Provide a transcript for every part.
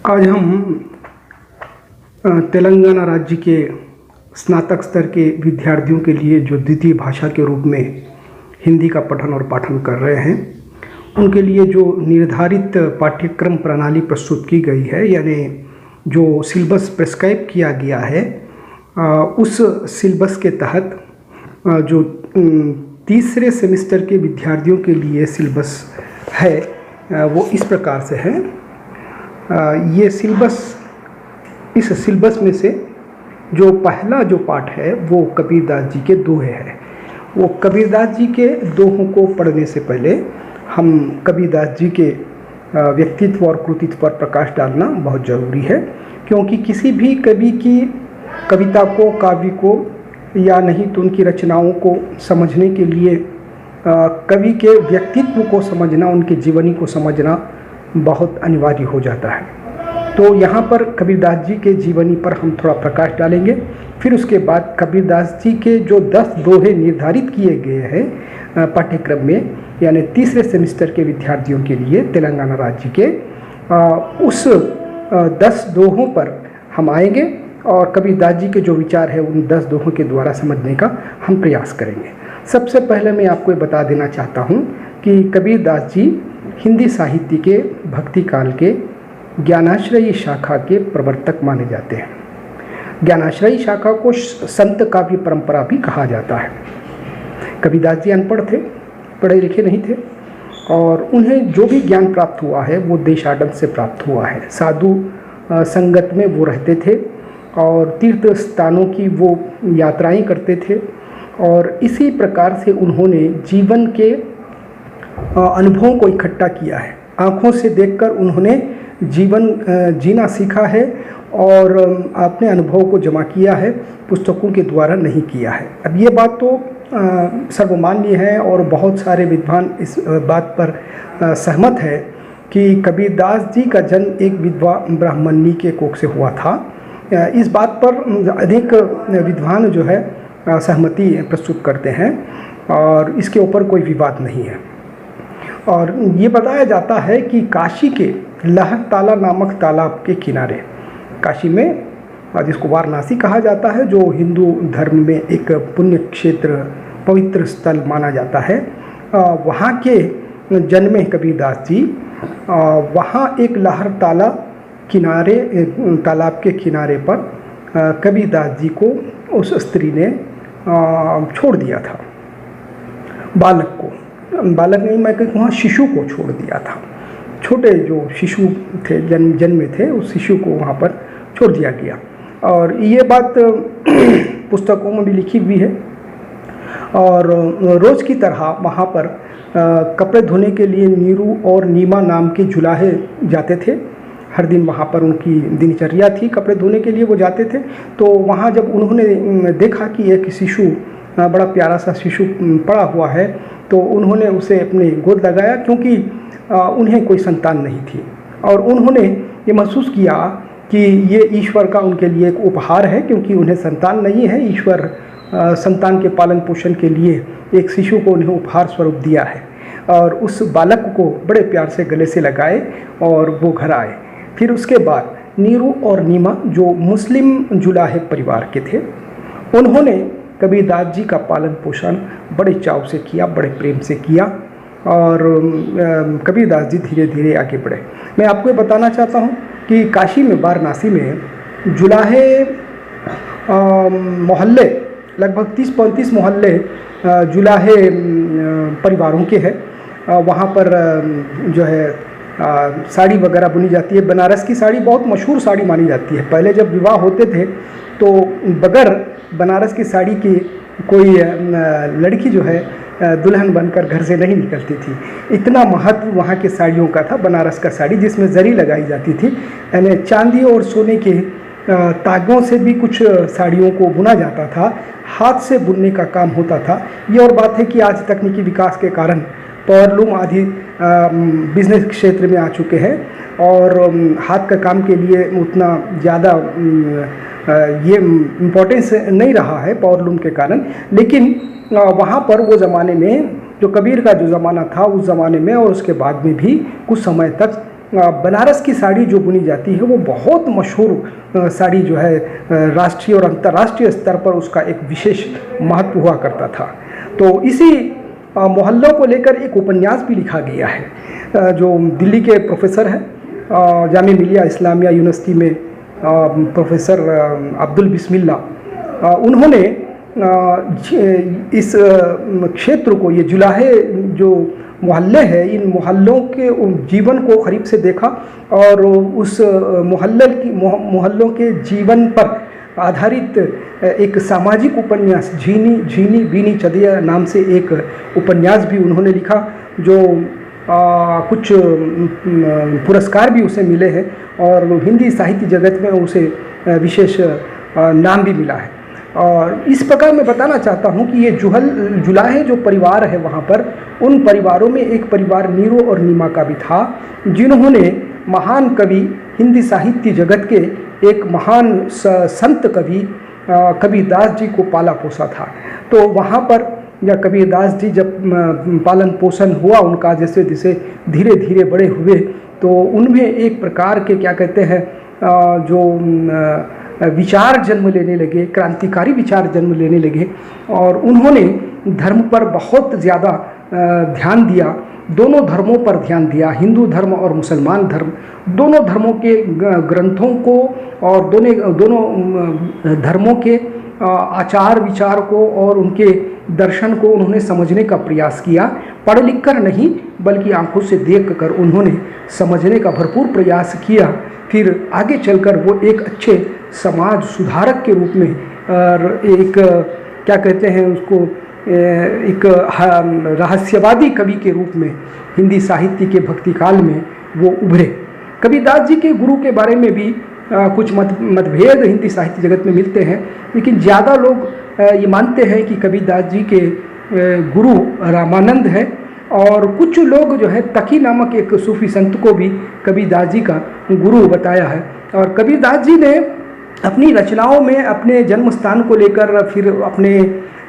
आज हम तेलंगाना राज्य के स्नातक स्तर के विद्यार्थियों के लिए जो द्वितीय भाषा के रूप में हिंदी का पठन और पाठन कर रहे हैं, उनके लिए जो निर्धारित पाठ्यक्रम प्रणाली प्रस्तुत की गई है, यानी जो सिलेबस प्रिस्क्राइब किया गया है, उस सिलेबस के तहत जो तीसरे सेमेस्टर के विद्यार्थियों के लिए सिलेबस है, वो इस प्रकार से है। ये इस सिलेबस में से जो पहला जो पाठ है वो कबीरदास जी के दोहे है। वो कबीरदास जी के दोहों को पढ़ने से पहले हम कबीरदास जी के व्यक्तित्व और कृतित्व पर प्रकाश डालना बहुत ज़रूरी है, क्योंकि किसी भी कवि की कविता को, काव्य को या नहीं तो उनकी रचनाओं को समझने के लिए कवि के व्यक्तित्व को समझना, उनके जीवनी को समझना बहुत अनिवार्य हो जाता है। तो यहाँ पर कबीरदास जी के जीवनी पर हम थोड़ा प्रकाश डालेंगे। फिर उसके बाद कबीरदास जी के जो 10 दोहे निर्धारित किए गए हैं पाठ्यक्रम में, यानी तीसरे सेमेस्टर के विद्यार्थियों के लिए तेलंगाना राज्य के, उस 10 दोहों पर हम आएंगे और कबीरदास जी के जो विचार है उन 10 दोहों के द्वारा समझने का हम प्रयास करेंगे। सबसे पहले मैं आपको बता देना चाहता हूँ कि कबीरदास जी हिंदी साहित्य के भक्ति काल के ज्ञानाश्रयी शाखा के प्रवर्तक माने जाते हैं। ज्ञानाश्रयी शाखा को संत काव्य परंपरा भी कहा जाता है। कबीरदास जी अनपढ़ थे, पढ़े लिखे नहीं थे, और उन्हें जो भी ज्ञान प्राप्त हुआ है वो देशाटन से प्राप्त हुआ है। साधु संगत में वो रहते थे और तीर्थ स्थानों की वो यात्राएं करते थे, और इसी प्रकार से उन्होंने जीवन के अनुभवों को इकट्ठा किया है। आँखों से देखकर उन्होंने जीवन जीना सीखा है और अपने अनुभव को जमा किया है, पुस्तकों के द्वारा नहीं किया है। अब ये बात तो सर्वमान्य है और बहुत सारे विद्वान इस बात पर सहमत है कि कबीरदास जी का जन्म एक विधवा ब्राह्मणी के कोख से हुआ था। इस बात पर अधिक विद्वान जो है सहमति प्रस्तुत करते हैं और इसके ऊपर कोई विवाद नहीं है। और ये बताया जाता है कि काशी के लहरताला नामक तालाब के किनारे, काशी में जिसको वाराणसी कहा जाता है, जो हिंदू धर्म में एक पुण्य क्षेत्र, पवित्र स्थल माना जाता है, वहाँ के जन्मे कबीरदास जी। वहाँ एक लहरताला किनारे, तालाब के किनारे पर कबीरदास जी को उस स्त्री ने छोड़ दिया था। बालक नहीं, मैं कहूँ शिशु को छोड़ दिया था। छोटे जो शिशु थे, जन्मे थे, उस शिशु को वहाँ पर छोड़ दिया गया। और ये बात पुस्तकों में भी लिखी हुई है। और रोज़ की तरह वहाँ पर कपड़े धोने के लिए नीरू और नीमा नाम के जुलाहे जाते थे। हर दिन वहाँ पर उनकी दिनचर्या थी, कपड़े धोने के लिए वो जाते थे। तो वहाँ जब उन्होंने देखा कि एक शिशु, बड़ा प्यारा सा शिशु पड़ा हुआ है, तो उन्होंने उसे अपने गोद लगाया, क्योंकि उन्हें कोई संतान नहीं थी। और उन्होंने ये महसूस किया कि ये ईश्वर का उनके लिए एक उपहार है, क्योंकि उन्हें संतान नहीं है। ईश्वर संतान के पालन पोषण के लिए एक शिशु को उन्हें उपहार स्वरूप दिया है। और उस बालक को बड़े प्यार से गले से लगाए और वो घर आए। फिर उसके बाद नीरू और नीमा, जो मुस्लिम जुलाहे परिवार के थे, उन्होंने कबीरदास जी का पालन पोषण बड़े चाव से किया, बड़े प्रेम से किया, और कबीरदास जी धीरे धीरे आगे बढ़े। मैं आपको ये बताना चाहता हूँ कि काशी में, वाराणसी में जुलाहे मोहल्ले, लगभग 30-35 मोहल्ले जुलाहे परिवारों के हैं। वहाँ पर जो है साड़ी वगैरह बुनी जाती है। बनारस की साड़ी बहुत मशहूर साड़ी मानी जाती है। पहले जब विवाह होते थे तो बगैर बनारस की साड़ी की कोई लड़की जो है दुल्हन बनकर घर से नहीं निकलती थी। इतना महत्व वहाँ के साड़ियों का था, बनारस का साड़ी, जिसमें जरी लगाई जाती थी, यानी चांदी और सोने के तागों से भी कुछ साड़ियों को बुना जाता था। हाथ से बुनने का काम होता था। ये और बात है कि आज तकनीकी विकास के कारण पावरलूम आदि बिजनेस क्षेत्र में आ चुके हैं और हाथ का काम के लिए उतना ज़्यादा ये इम्पोर्टेंस नहीं रहा है पावरलूम के कारण। लेकिन वहाँ पर वो ज़माने में, जो कबीर का जो ज़माना था, उस ज़माने में और उसके बाद में भी कुछ समय तक बनारस की साड़ी जो बुनी जाती है वो बहुत मशहूर साड़ी जो है, राष्ट्रीय और अंतर्राष्ट्रीय स्तर पर उसका एक विशेष महत्व हुआ करता था। तो इसी मोहल्लों को लेकर एक उपन्यास भी लिखा गया है। जो दिल्ली के प्रोफेसर हैं, जामिया मिलिया इस्लामिया यूनिवर्सिटी में प्रोफेसर अब्दुल बिस्मिल्ला, उन्होंने इस क्षेत्र को, ये जुलाहे जो मोहल्ले हैं, इन मोहल्लों के जीवन को करीब से देखा और उस मोहल्लों के जीवन पर आधारित एक सामाजिक उपन्यास झीनी झीनी बीनी चदिया नाम से एक उपन्यास भी उन्होंने लिखा, जो कुछ पुरस्कार भी उसे मिले हैं और हिंदी साहित्य जगत में उसे विशेष नाम भी मिला है। और इस प्रकार मैं बताना चाहता हूँ कि ये जुलाहे जो परिवार है वहाँ पर, उन परिवारों में एक परिवार नीरो और नीमा का भी था, जिन्होंने महान कवि, हिंदी साहित्य जगत के एक महान संत कबीरदास जी को पाला पोसा था। तो वहाँ पर या कबीरदास जी जब पालन पोषण हुआ उनका, जैसे जैसे धीरे धीरे बड़े हुए, तो उनमें एक प्रकार के क्या कहते हैं जो विचार जन्म लेने लगे, क्रांतिकारी विचार जन्म लेने लगे और उन्होंने धर्म पर बहुत ज़्यादा ध्यान दिया, दोनों धर्मों पर ध्यान दिया, हिंदू धर्म और मुसलमान धर्म, दोनों धर्मों के ग्रंथों को और दोनों धर्मों के आचार विचार को और उनके दर्शन को उन्होंने समझने का प्रयास किया। पढ़ लिख कर नहीं बल्कि आंखों से देख कर उन्होंने समझने का भरपूर प्रयास किया। फिर आगे चलकर वो एक अच्छे समाज सुधारक के रूप में और एक क्या कहते हैं उसको, एक रहस्यवादी कवि के रूप में हिंदी साहित्य के भक्ति काल में वो उभरे। कबीरदास जी के गुरु के बारे में भी कुछ मतभेद हिंदी साहित्य जगत में मिलते हैं, लेकिन ज़्यादा लोग ये मानते हैं कि कबीरदास जी के गुरु रामानंद है और कुछ लोग जो है तकी नामक एक सूफी संत को भी कबीरदास जी का गुरु बताया है। और कबीरदास जी ने अपनी रचनाओं में अपने जन्म स्थान को लेकर, फिर अपने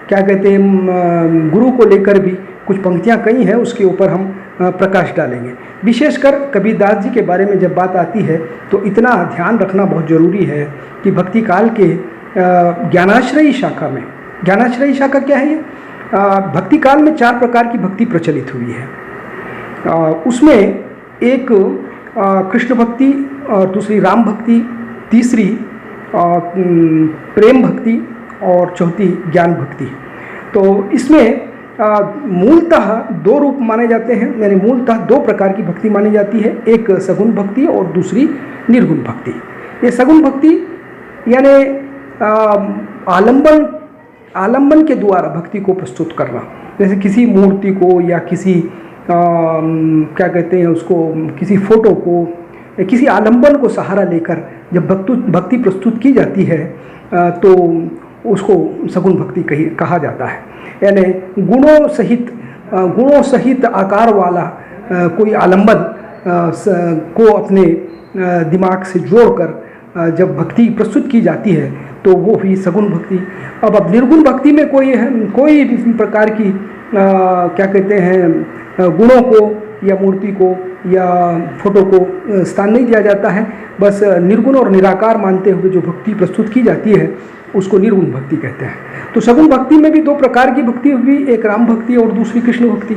क्या कहते हैं गुरु को लेकर भी कुछ पंक्तियाँ कही हैं, उसके ऊपर हम प्रकाश डालेंगे। विशेषकर कबीरदास जी के बारे में जब बात आती है तो इतना ध्यान रखना बहुत ज़रूरी है कि भक्ति काल के ज्ञानाश्रयी शाखा में, ज्ञानाश्रयी शाखा क्या है ये? भक्ति काल में 4 प्रकार की भक्ति प्रचलित हुई है। उसमें एक कृष्ण भक्ति और दूसरी राम भक्ति, तीसरी प्रेम भक्ति और चौथी ज्ञान भक्ति। तो इसमें मूलतः 2 रूप माने जाते हैं, यानी मूलतः 2 प्रकार की भक्ति मानी जाती है, एक सगुण भक्ति और दूसरी निर्गुण भक्ति। ये सगुण भक्ति यानी आलंबन के द्वारा भक्ति को प्रस्तुत करना, जैसे किसी मूर्ति को या किसी क्या कहते हैं उसको, किसी फोटो को, किसी आलंबन को सहारा लेकर जब भक्ति प्रस्तुत की जाती है तो उसको सगुण भक्ति कहा जाता है। यानी गुणों सहित आकार वाला कोई आलंबन को अपने दिमाग से जोड़कर जब भक्ति प्रस्तुत की जाती है तो वो हुई सगुण भक्ति। अब निर्गुण भक्ति में कोई प्रकार की क्या कहते हैं गुणों को या मूर्ति को या फोटो को स्थान नहीं दिया जाता है, बस निर्गुण और निराकार मानते हुए जो भक्ति प्रस्तुत की जाती है उसको निर्गुण भक्ति कहते हैं। तो सगुण भक्ति में भी 2 प्रकार की भक्ति हुई, एक राम भक्ति और दूसरी कृष्ण भक्ति।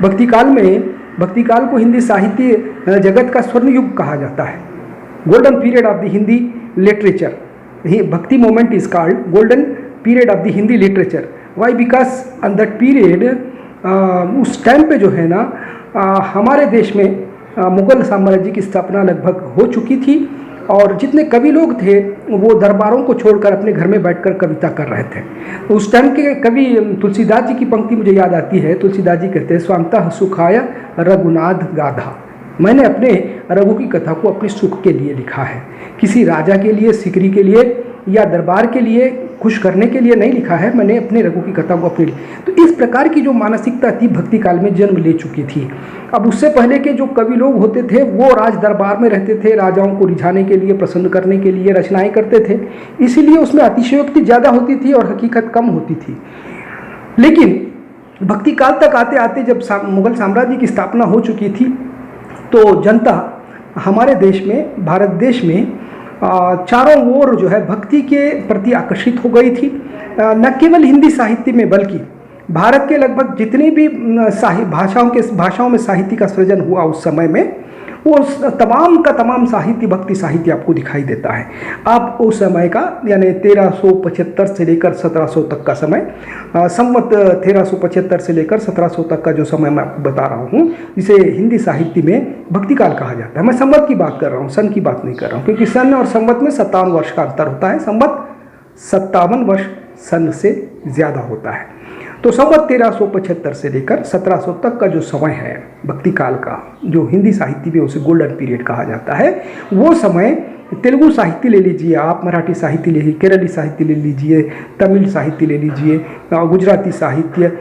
भक्ति काल को हिंदी साहित्य जगत का स्वर्ण युग कहा जाता है, golden period of the Hindi literature. Bhakti moment is called golden period of the Hindi literature. Why? Because on that period उस टाइम पे जो है ना हमारे देश में मुगल साम्राज्य की स्थापना लगभग हो चुकी थी और जितने कवि लोग थे वो दरबारों को छोड़कर अपने घर में बैठकर कविता कर रहे थे। उस टाइम के कवि तुलसीदास जी की पंक्ति मुझे याद आती है। तुलसीदास जी कहते हैं, स्वांतः सुखाय रघुनाथ गाधा। मैंने अपने रघु की कथा को अपने सुख के लिए लिखा है, किसी राजा के लिए, सिकरी के लिए या दरबार के लिए खुश करने के लिए नहीं लिखा है, मैंने अपने रघु की कथा को अपने लिए। तो इस प्रकार की जो मानसिकता थी भक्ति काल में जन्म ले चुकी थी। अब उससे पहले के जो कवि लोग होते थे वो राज दरबार में रहते थे, राजाओं को रिझाने के लिए, प्रसन्न करने के लिए रचनाएं करते थे, इसीलिए उसमें अतिशयोक्ति ज़्यादा होती थी और हकीकत कम होती थी। लेकिन भक्ति काल तक आते आते जब मुगल साम्राज्य की स्थापना हो चुकी थी तो जनता हमारे देश में, भारत देश में चारों ओर जो है भक्ति के प्रति आकर्षित हो गई थी। न केवल हिंदी साहित्य में बल्कि भारत के लगभग जितनी भी भाषाओं में साहित्य का सृजन हुआ उस समय में, वो तमाम का तमाम साहित्य भक्ति साहित्य आपको दिखाई देता है। आप उस समय का यानी 1375 से लेकर 1700 तक का समय, संवत 1375 से लेकर 1700 तक का जो समय मैं आपको बता रहा हूँ, जिसे हिंदी साहित्य में भक्ति काल कहा जाता है। मैं संवत की बात कर रहा हूँ, सन की बात नहीं कर रहा हूँ, क्योंकि सन और संवत में 57 वर्ष का अंतर होता है। संवत 57 वर्ष सन से ज़्यादा होता है। तो संवत 1375 से लेकर 1700 तक का जो समय है भक्ति काल का, जो हिंदी साहित्य में उसे गोल्डन पीरियड कहा जाता है, वो समय तेलुगु साहित्य ले लीजिए आप, मराठी साहित्य ले लीजिए, केरली साहित्य ले लीजिए, तमिल साहित्य ले लीजिए, गुजराती साहित्य,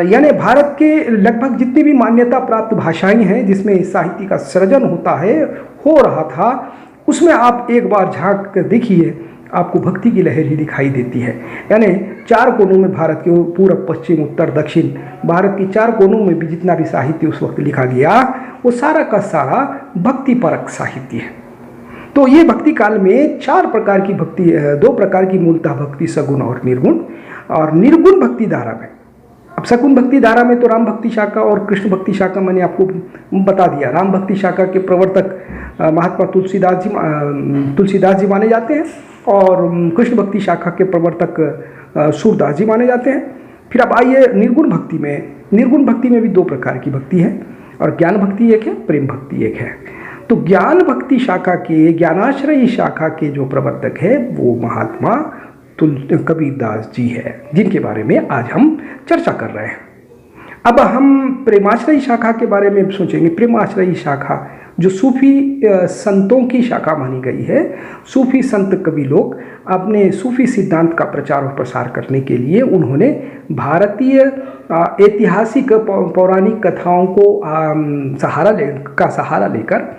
यानी भारत के लगभग जितनी भी मान्यता प्राप्त भाषाएं हैं जिसमें साहित्य का सृजन होता है, हो रहा था, उसमें आप एक बार झांक कर देखिए, आपको भक्ति की लहर ही दिखाई देती है। यानी चार कोनों में, भारत के पूर्व पश्चिम उत्तर दक्षिण, भारत की चार कोनों में भी जितना भी साहित्य उस वक्त लिखा गया, वो सारा का सारा भक्तिपरक साहित्य है। तो ये भक्ति काल में चार प्रकार की भक्ति, दो प्रकार की मूलतः भक्ति, सगुण और निर्गुण। और निर्गुण भक्ति धारा में, अब सगुण भक्ति धारा में तो राम भक्ति शाखा और कृष्ण भक्ति शाखा मैंने आपको बता दिया। राम भक्ति शाखा के प्रवर्तक महात्मा तुलसीदास जी माने जाते हैं, और कृष्ण भक्ति शाखा के प्रवर्तक सूरदास जी माने जाते हैं। फिर अब आइए निर्गुण भक्ति में। निर्गुण भक्ति में भी दो प्रकार की भक्ति है, और ज्ञान भक्ति एक है, प्रेम भक्ति एक है। तो ज्ञान भक्ति शाखा के, ज्ञानाश्रयी शाखा के जो प्रवर्तक है वो महात्मा कबीरदास जी है, जिनके बारे में आज हम चर्चा कर रहे हैं। अब हम प्रेमाश्रयी शाखा के बारे में सोचेंगे। प्रेमाश्रयी शाखा जो सूफी संतों की शाखा मानी गई है, सूफी संत कवि लोग अपने सूफी सिद्धांत का प्रचार और प्रसार करने के लिए उन्होंने भारतीय ऐतिहासिक पौराणिक कथाओं को सहारा लेकर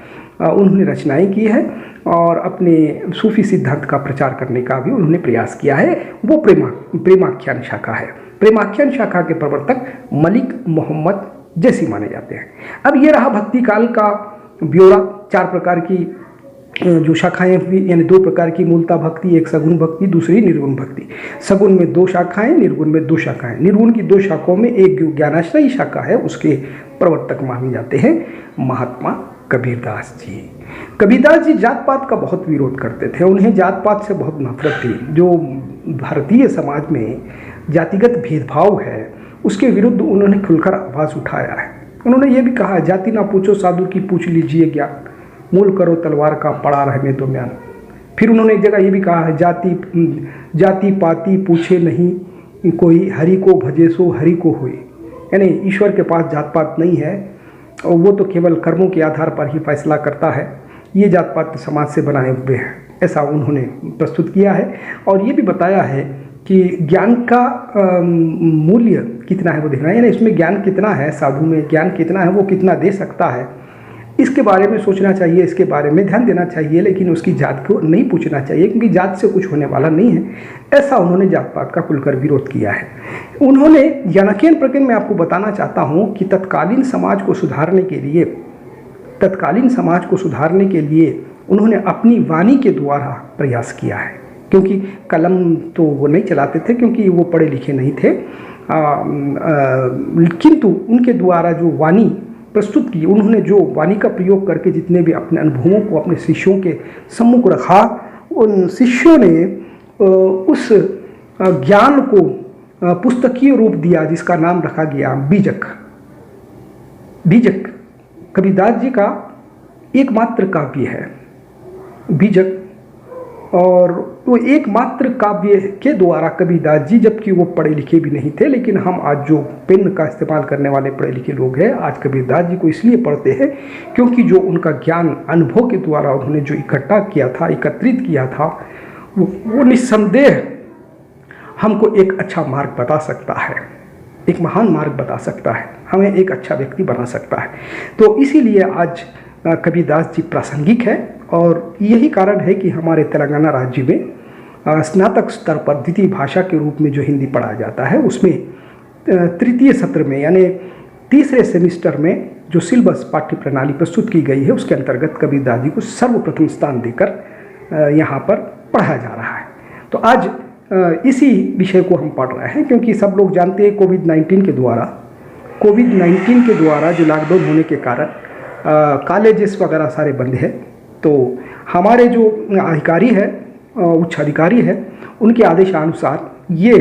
उन्होंने रचनाएं की है, और अपने सूफी सिद्धांत का प्रचार करने का भी उन्होंने प्रयास किया है। वो प्रेमाख्यान शाखा है। प्रेमाख्यान शाखा के प्रवर्तक मलिक मोहम्मद जैसी माने जाते हैं। अब ये रहा भक्ति काल का ब्यौरा। चार प्रकार की जो शाखाएं हुई, यानी दो प्रकार की मूलता भक्ति, एक सगुण भक्ति, दूसरी निर्गुण भक्ति। सगुण में दो शाखाएं, निर्गुण में दो शाखाएं। निर्गुण की दो शाखाओं में एक जो ज्ञानाश्रयी शाखा है, उसके प्रवर्तक माने जाते हैं महात्मा कबीरदास जी। कबीरदास जी जात पात का बहुत विरोध करते थे, उन्हें जात पात से बहुत नफरत थी। जो भारतीय समाज में जातिगत भेदभाव है, उसके विरुद्ध उन्होंने खुलकर आवाज़ उठाया है। उन्होंने ये भी कहा, जाति ना पूछो साधु की पूछ लीजिए ज्ञान, मूल करो तलवार का पड़ा रहने दो म्यान। फिर उन्होंने एक जगह ये भी कहा है, जाति पाति पूछे नहीं कोई, हरि को भजे सो हरि को होए। यानी ईश्वर के पास जात पात नहीं है, और वो तो केवल कर्मों के आधार पर ही फैसला करता है। ये जात पात समाज से बनाए हुए हैं, ऐसा उन्होंने प्रस्तुत किया है। और ये भी बताया है कि ज्ञान का मूल्य कितना है वो देखना है, यानी इसमें ज्ञान कितना है, साधु में ज्ञान कितना है, वो कितना दे सकता है, इसके बारे में सोचना चाहिए, इसके बारे में ध्यान देना चाहिए। लेकिन उसकी जात को नहीं पूछना चाहिए, क्योंकि जात से कुछ होने वाला नहीं है। ऐसा उन्होंने जात पात का खुलकर विरोध किया है। उन्होंने यानाकियन प्रकरण में आपको बताना चाहता हूँ कि तत्कालीन समाज को सुधारने के लिए उन्होंने अपनी वाणी के द्वारा प्रयास किया है। क्योंकि कलम तो वो नहीं चलाते थे, क्योंकि वो पढ़े लिखे नहीं थे, किंतु उनके द्वारा जो वाणी प्रस्तुत की, उन्होंने जो वाणी का प्रयोग करके जितने भी अपने अनुभवों को अपने शिष्यों के सम्मुख रखा, उन शिष्यों ने उस ज्ञान को पुस्तकीय रूप दिया, जिसका नाम रखा गया बीजक। बीजक कबीरदास जी का एकमात्र काव्य है बीजक, और वो एकमात्र काव्य के द्वारा कबीरदास जी, जबकि वो पढ़े लिखे भी नहीं थे, लेकिन हम आज जो पेन का इस्तेमाल करने वाले पढ़े लिखे लोग हैं, आज कबीरदास जी को इसलिए पढ़ते हैं क्योंकि जो उनका ज्ञान अनुभव के द्वारा उन्होंने जो इकट्ठा किया था, एकत्रित किया था, वो निस्संदेह हमको एक अच्छा मार्ग बता सकता है, एक महान मार्ग बता सकता है, हमें एक अच्छा व्यक्ति बना सकता है। तो इसीलिए आज कबीरदास जी प्रासंगिक है, और यही कारण है कि हमारे तेलंगाना राज्य में स्नातक स्तर पर द्वितीय भाषा के रूप में जो हिंदी पढ़ाया जाता है, उसमें तृतीय सत्र में, यानी तीसरे सेमिस्टर में जो सिलेबस पाठ्य प्रणाली प्रस्तुत की गई है उसके अंतर्गत कबीरदास जी को सर्वप्रथम स्थान देकर यहाँ पर पढ़ाया जा रहा है। तो आज इसी विषय को हम पढ़ रहे हैं, क्योंकि सब लोग जानते हैं कोविड-19 के द्वारा जो लॉकडाउन होने के कारण कॉलेजेस वगैरह सारे बंद है। तो हमारे जो अधिकारी है, उच्च अधिकारी है, उनके आदेशानुसार ये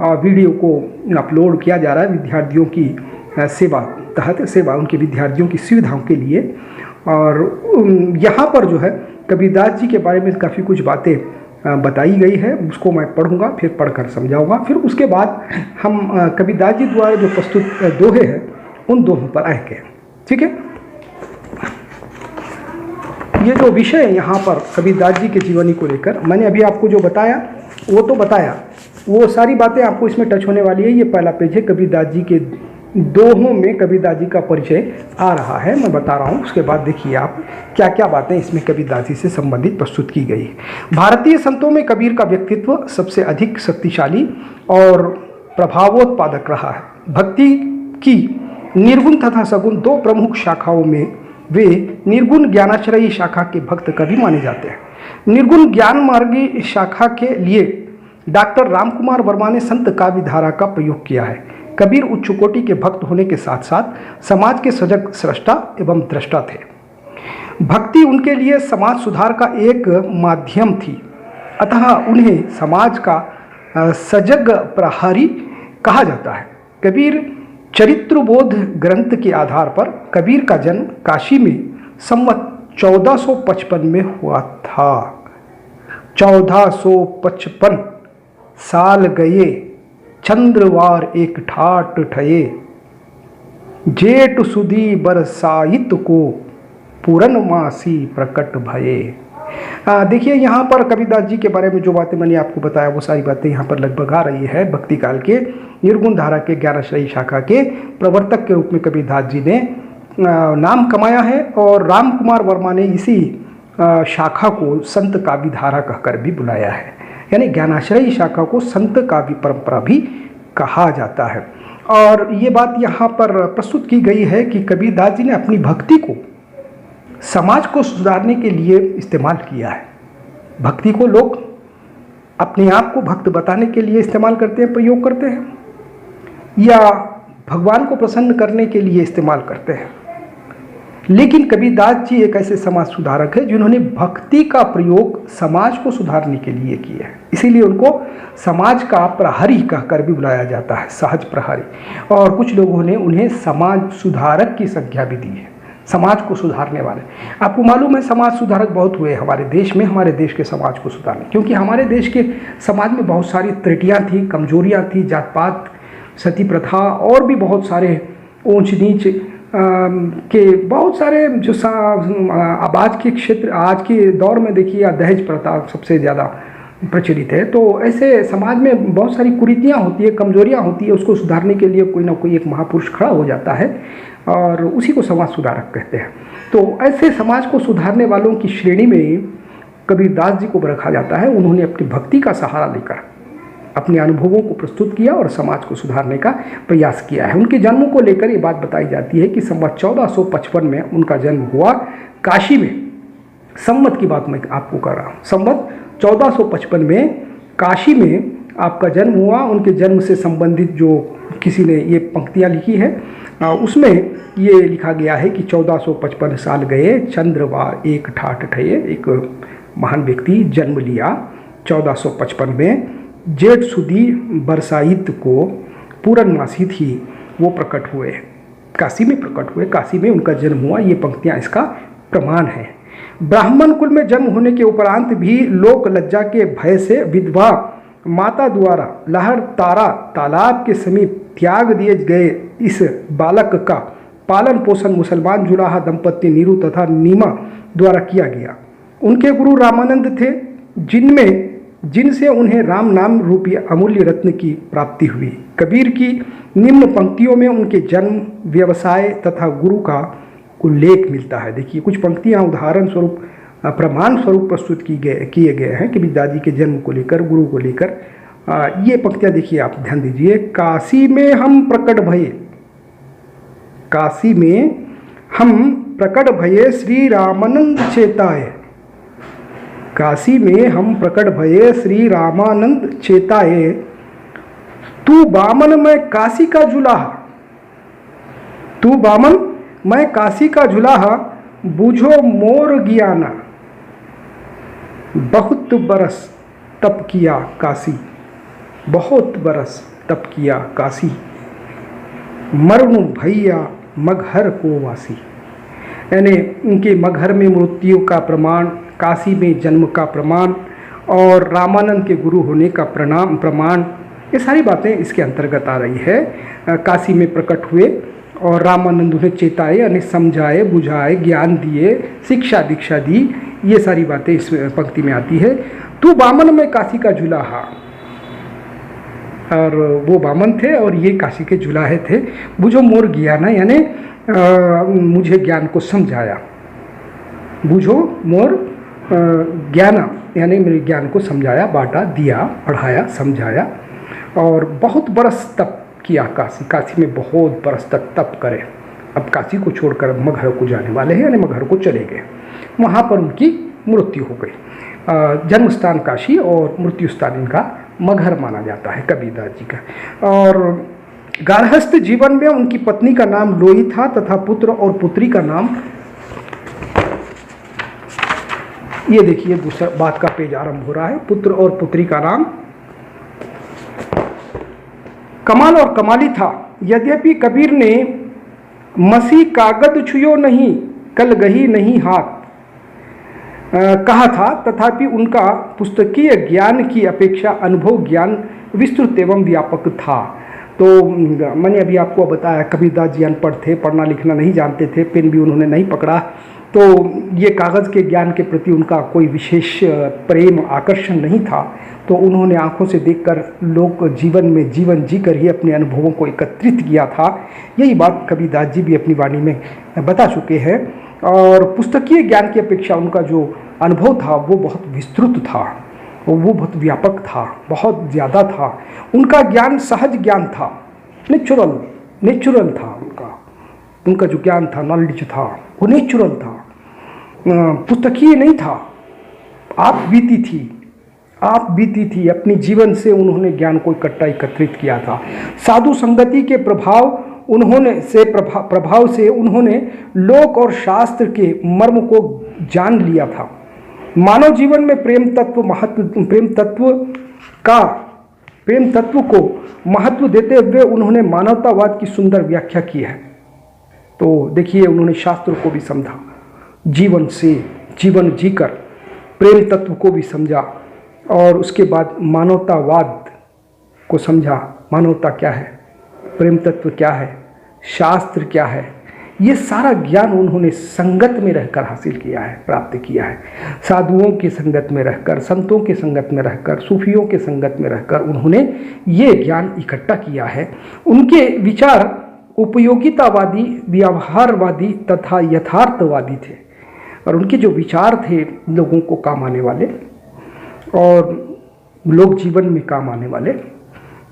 वीडियो को अपलोड किया जा रहा है विद्यार्थियों की सेवा उनके विद्यार्थियों की सुविधाओं के लिए। और यहाँ पर जो है कबीरदास जी के बारे में काफ़ी कुछ बातें बताई गई है, उसको मैं पढ़ूंगा, फिर पढ़कर समझाऊंगा। फिर उसके बाद हम कबीरदास जी द्वारा जो प्रस्तुत दोहे हैं उन दोहों पर आएंगे। ठीक है, ये जो विषय है यहाँ पर कबीरदास जी के जीवनी को लेकर मैंने अभी आपको जो बताया वो तो बताया, वो सारी बातें आपको इसमें टच होने वाली है। ये पहला पेज है, कबीरदास जी के दोहों में कबीरदास जी का परिचय आ रहा है, मैं बता रहा हूँ। उसके बाद देखिए आप क्या क्या बातें इसमें कबीरदास जी से संबंधित प्रस्तुत की गई है। भारतीय संतों में कबीर का व्यक्तित्व सबसे अधिक शक्तिशाली और प्रभावोत्पादक रहा है। भक्ति की निर्गुण तथा सगुण दो प्रमुख शाखाओं में वे निर्गुण ज्ञानाश्रयी शाखा के भक्त कवि माने जाते हैं। निर्गुण ज्ञान मार्गी शाखा के लिए डॉक्टर रामकुमार वर्मा ने संत काव्य धारा का प्रयोग किया है। कबीर उच्च कोटि के भक्त होने के साथ साथ समाज के सजग स्रष्टा एवं दृष्टा थे। भक्ति उनके लिए समाज सुधार का एक माध्यम थी, अतः उन्हें समाज का सजग प्रहरी कहा जाता है। कबीर चरित्रबोध ग्रंथ के आधार पर कबीर का जन्म काशी में संवत 1455 में हुआ था। 1455 साल गए, चंद्रवार एक ठाट ठये, जेठ सुदी बरसाइत को पूरनमासी प्रकट भये। देखिए यहाँ पर कबीरदास जी के बारे में जो बातें मैंने आपको बताया वो सारी बातें यहाँ पर लगभग आ रही है। भक्ति काल के निर्गुण धारा के ज्ञानाश्रयी शाखा के प्रवर्तक के रूप में कबीरदास जी ने नाम कमाया है, और राम कुमार वर्मा ने इसी शाखा को संत काव्य धारा कहकर भी बुलाया है। यानी ज्ञानाश्रयी शाखा को संत काव्य परंपरा भी कहा जाता है। और ये बात यहाँ पर प्रस्तुत की गई है कि कबीरदास जी ने अपनी भक्ति को समाज को सुधारने के लिए इस्तेमाल किया है। भक्ति को लोग अपने आप को भक्त बताने के लिए इस्तेमाल करते हैं, प्रयोग करते हैं, या भगवान को प्रसन्न करने के लिए इस्तेमाल करते हैं। लेकिन कबीरदास जी एक ऐसे समाज सुधारक है जिन्होंने भक्ति का प्रयोग समाज को सुधारने के लिए किया है। इसीलिए उनको समाज का प्रहरी कहकर भी बुलाया जाता है, सहज प्रहरी। और कुछ लोगों ने उन्हें समाज सुधारक की संज्ञा भी दी है, समाज को सुधारने वाले। आपको मालूम है समाज सुधारक बहुत हुए हमारे देश में, हमारे देश के समाज को सुधारने, क्योंकि हमारे देश के समाज में बहुत सारी त्रुटियाँ थी, कमजोरियाँ थी, जात पात, सती प्रथा और भी बहुत सारे ऊंच नीच के बहुत सारे जो अब आज के क्षेत्र, आज के दौर में देखिए दहेज प्रथा सबसे ज़्यादा प्रचलित है। तो ऐसे समाज में बहुत सारी कुरीतियाँ होती है, कमजोरियाँ होती है, उसको सुधारने के लिए कोई ना कोई एक महापुरुष खड़ा हो जाता है और उसी को समाज सुधारक कहते हैं। तो ऐसे समाज को सुधारने वालों की श्रेणी में कबीरदास जी को रखा जाता है। उन्होंने अपनी भक्ति का सहारा लेकर अपने अनुभवों को प्रस्तुत किया और समाज को सुधारने का प्रयास किया है। उनके जन्म को लेकर ये बात बताई जाती है कि संवत 1455 में उनका जन्म हुआ काशी में। संवत की बात मैं आपको कर रहा हूँ, संवत 1455 में काशी में आपका जन्म हुआ। उनके जन्म से संबंधित जो किसी ने ये पंक्तियाँ लिखी है उसमें ये लिखा गया है कि 1455 साल गए, चंद्रवार एक ठाट ठये। एक महान व्यक्ति जन्म लिया 1455 में, जेठ सुदी बरसाइत को पूरनमासी थी, वो प्रकट हुए, काशी में प्रकट हुए, काशी में उनका जन्म हुआ। ये पंक्तियाँ इसका प्रमाण है। ब्राह्मण कुल में जन्म होने के उपरांत भी लोक लज्जा के भय से विधवा माता द्वारा लहर तारा तालाब के समीप त्याग दिए गए इस बालक का पालन पोषण मुसलमान जुलाहा दंपति नीरू तथा नीमा द्वारा किया गया। उनके गुरु रामानंद थे, जिनसे उन्हें राम नाम रूपी अमूल्य रत्न की प्राप्ति हुई। कबीर की निम्न पंक्तियों में उनके जन्म, व्यवसाय तथा गुरु का उल्लेख मिलता है। देखिए कुछ पंक्तियां उदाहरण स्वरूप, प्रमाण स्वरूप प्रस्तुत किए गए हैं कबीरदास जी के जन्म को लेकर, गुरु को लेकर। ये पंक्तियां देखिए, आप ध्यान दीजिए। काशी में हम प्रकट भये, काशी में हम प्रकट भये श्री रामानंद चेताए, काशी में हम प्रकट भये श्री रामानंद चेताए, तू बामन मैं काशी का जुलाहा, तू बामन मैं काशी का जुलाहा, बूझो मोर ज्ञाना, बहुत बरस तप किया काशी, बहुत बरस तप किया काशी, मरनु भैया मगहर को वासी। यानी उनके मगहर में मृत्यु का प्रमाण, काशी में जन्म का प्रमाण और रामानंद के गुरु होने का प्रमाण, ये सारी बातें इसके अंतर्गत आ रही है। काशी में प्रकट हुए और रामानंद उन्हें चेताए, यानी समझाए, बुझाए, ज्ञान दिए, शिक्षा दीक्षा दी, ये सारी बातें इस पंक्ति में आती है। तू बामन में काशी का जुलाहा, और वो बामन थे और ये काशी के जुलाहे थे। बुझो मोर ज्ञाना, यानी मुझे ज्ञान को समझाया, बुझो मोर ज्ञाना, यानी मेरे ज्ञान को समझाया, बांटा, दिया, पढ़ाया, समझाया। और बहुत बरस तप किया काशी, काशी में बहुत बरस तक तप करे। अब काशी को छोड़कर मगहर को जाने वाले हैं, यानी मगहर को चले गए, वहाँ पर उनकी मृत्यु हो गई। जन्म स्थान काशी और मृत्यु स्थान इनका मगहर माना जाता है कबीरदास जी का। और गार्हस्थ जीवन में उनकी पत्नी का नाम लोई था तथा पुत्र और पुत्री का नाम, ये देखिए दूसरा बात का पेज आरंभ हो रहा है, पुत्र और पुत्री का नाम कमाल और कमाली था। यद्यपि कबीर ने मसी कागद छुयो नहीं, कल गही नहीं हाथ कहा था, तथापि उनका पुस्तकीय ज्ञान की अपेक्षा अनुभव ज्ञान विस्तृत एवं व्यापक था। तो मैंने अभी आपको बताया कबीरदास जी अनपढ़ थे, पढ़ना लिखना नहीं जानते थे, पेन भी उन्होंने नहीं पकड़ा, तो ये कागज़ के ज्ञान के प्रति उनका कोई विशेष प्रेम आकर्षण नहीं था। तो उन्होंने आंखों से देखकर लोक जीवन में जीवन जीकर ही अपने अनुभवों को एकत्रित किया था। यही बात कबीरदास जी भी अपनी वाणी में बता चुके हैं। और पुस्तकीय ज्ञान की अपेक्षा उनका जो अनुभव था वो बहुत विस्तृत था, वो बहुत व्यापक था, बहुत ज़्यादा था। उनका ज्ञान सहज ज्ञान था, नेचुरल था। उनका जो ज्ञान था, नॉलेज था, वो नेचुरल था, पुस्तकीय नहीं था, आप बीती थी। अपने जीवन से उन्होंने ज्ञान को इकट्ठा एकत्रित किया था। साधु संगति के प्रभाव से उन्होंने लोक और शास्त्र के मर्म को जान लिया था। मानव जीवन में प्रेम तत्व को महत्व देते हुए उन्होंने मानवतावाद की सुंदर व्याख्या की है। तो देखिए उन्होंने शास्त्र को भी समझा, जीवन से जीवन जीकर प्रेम तत्व को भी समझा और उसके बाद मानवतावाद को समझा। मानवता क्या है, प्रेम तत्व क्या है, शास्त्र क्या है, ये सारा ज्ञान उन्होंने संगत में रहकर हासिल किया है, प्राप्त किया है। साधुओं की संगत में रहकर, संतों की संगत में रहकर, सूफियों के संगत में रहकर उन्होंने ये ज्ञान इकट्ठा किया है। उनके विचार उपयोगितावादी, व्यवहारवादी तथा यथार्थवादी थे और उनके जो विचार थे लोगों को काम आने वाले और लोक जीवन में काम आने वाले,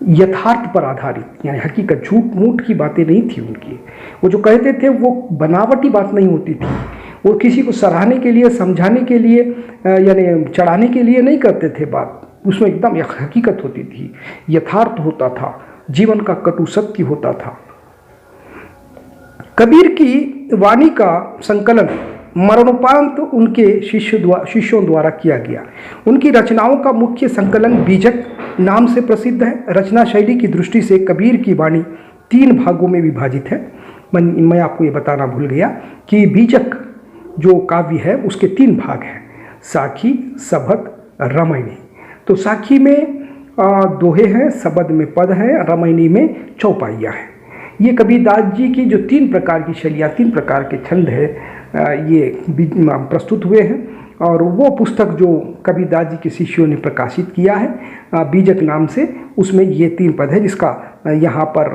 यथार्थ पर आधारित, यानी हकीकत, झूठ मूठ की बातें नहीं थी उनकी। वो जो कहते थे वो बनावटी बात नहीं होती थी, वो किसी को सराहने के लिए, समझाने के लिए यानी चढ़ाने के लिए नहीं करते थे बात, उसमें एकदम हकीकत होती थी, यथार्थ होता था, जीवन का कटु सत्य होता था। कबीर की वाणी का संकलन मरणोपरांत उनके शिष्यों द्वारा किया गया। उनकी रचनाओं का मुख्य संकलन बीजक नाम से प्रसिद्ध है। रचना शैली की दृष्टि से कबीर की वाणी 3 भागों में विभाजित है। मैं आपको ये बताना भूल गया कि बीजक जो काव्य है उसके 3 भाग हैं, साखी, सबद, रामायणी। तो साखी में दोहे हैं, सबद में पद है, रामायणी में चौपाइयाँ हैं। ये कबीरदास जी की जो 3 प्रकार की शैलियाँ, 3 प्रकार के छंद है, ये प्रस्तुत हुए हैं। और वो पुस्तक जो कबीरदास जी के शिष्यों ने प्रकाशित किया है बीजक नाम से, उसमें ये 3 पद है जिसका यहाँ पर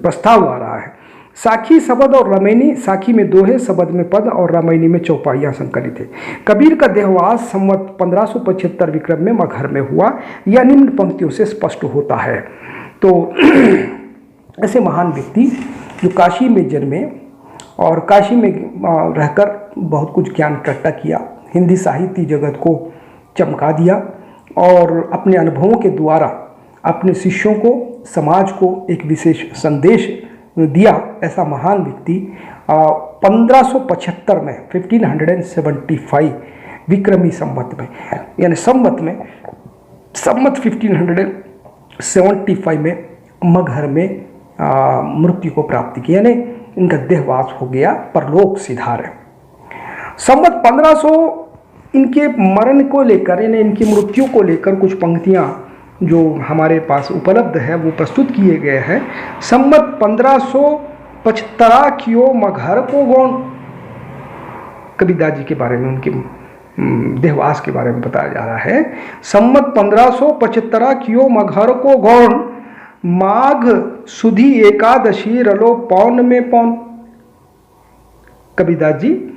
प्रस्ताव आ रहा है। साखी, सबद और रामायणी। साखी में दोहे, सबद में पद और रामायणी में चौपाइयाँ संकलित है। कबीर का देहवास संवत 1575 विक्रम में मगहर में हुआ, यह निम्न पंक्तियों से स्पष्ट होता है। तो ऐसे महान व्यक्ति जो काशी में जन्मे और काशी में रहकर बहुत कुछ ज्ञान इकट्ठा किया, हिंदी साहित्य जगत को चमका दिया और अपने अनुभवों के द्वारा अपने शिष्यों को, समाज को एक विशेष संदेश दिया। ऐसा महान व्यक्ति 1575 में 1575 विक्रमी संवत में, यानी संवत 1575 में मगहर में मृत्यु को प्राप्त किया, यानी इनका देहवास हो गया, परलोक सिधारे। संवत 1500 इनके मरण को लेकर, यानी इनकी मृत्यु को लेकर कुछ पंक्तियाँ जो हमारे पास उपलब्ध है वो प्रस्तुत किए गए हैं। संवत 1575 कियो मगहर को गौण, कबीरदास जी के बारे में, उनके देहवास के बारे में बताया जा रहा है। संवत 1575 कियो मगहर को गौण, माघ सुधी एकादशी रलो पौन में पौन। कबीरदास जी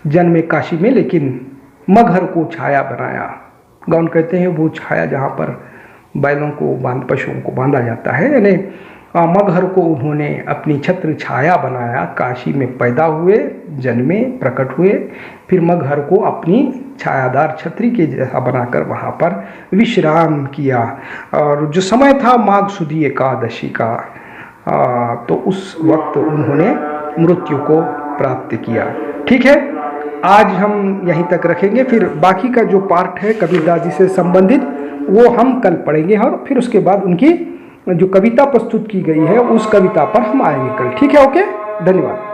जन्मे काशी में, लेकिन मगहर को छाया बनाया। गौण कहते हैं वो छाया जहाँ पर बैलों को पशुओं को बांधा जाता है, यानी मगहर को उन्होंने अपनी छत्र छाया बनाया। काशी में पैदा हुए, जन्मे, प्रकट हुए, फिर मगहर को अपनी छायादार छतरी के जैसा बनाकर वहाँ पर विश्राम किया। और जो समय था माघ सुदी एकादशी का, तो उस वक्त उन्होंने मृत्यु को प्राप्त किया। ठीक है, आज हम यहीं तक रखेंगे, फिर बाकी का जो पार्ट है कबीरदास जी से संबंधित वो हम कल पढ़ेंगे, और फिर उसके बाद उनकी जो कविता प्रस्तुत की गई है उस कविता पर हम आएंगे कल। ठीक है, ओके, धन्यवाद।